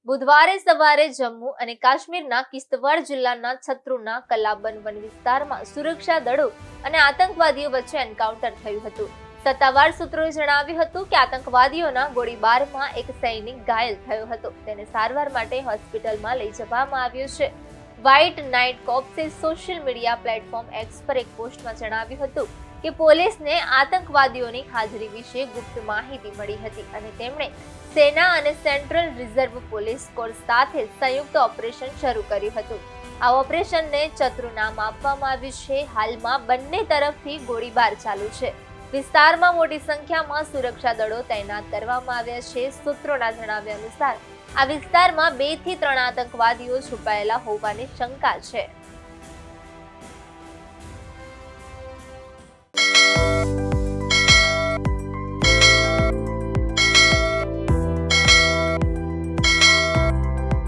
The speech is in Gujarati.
બુધવારે સવારે જમ્મુ અને કાશ્મીરના કિશ્તવાડ જિલ્લાના છત્રુના કલાબન વન વિસ્તારમાં સુરક્ષા દળો અને આતંકવાદીઓ વચ્ચે એન્કાઉન્ટર થયું હતું। સત્તાવાર સૂત્રોએ જણાવ્યું હતું કે આતંકવાદીઓના ગોળીબારમાં એક સૈનિક ઘાયલ થયો હતો। તેને સારવાર માટે હોસ્પિટલમાં લઈ જવામાં આવ્યો છે। વ્હાઇટ નાઇટ કોર્પ્સે સોશિયલ મીડિયા પ્લેટફોર્મ એક્સ પર એક પોસ્ટમાં જણાવ્યું હતું કે પોલીસને આતંકવાદીઓની હાજરી વિશે ગુપ્ત માહિતી મળી હતી અને તેમણે સેના અને સેન્ટ્રલ રિઝર્વ પોલીસ કોર્સ સાથે સંયુક્ત ઓપરેશન શરૂ કર્યું હતું। આ ઓપરેશનને ચતુર નામ આપવામાં આવ્યું છે। હાલમાં બંને તરફથી ગોળીબાર ચાલુ છે। વિસ્તારમાં મોટી સંખ્યામાં સુરક્ષા દળો તૈનાત કરવામાં આવ્યા છે। સૂત્રોના જણાવ્યા અનુસાર આ વિસ્તારમાં 2 થી 3 આતંકવાદીઓ છુપાયેલા હોવાની શંકા છે।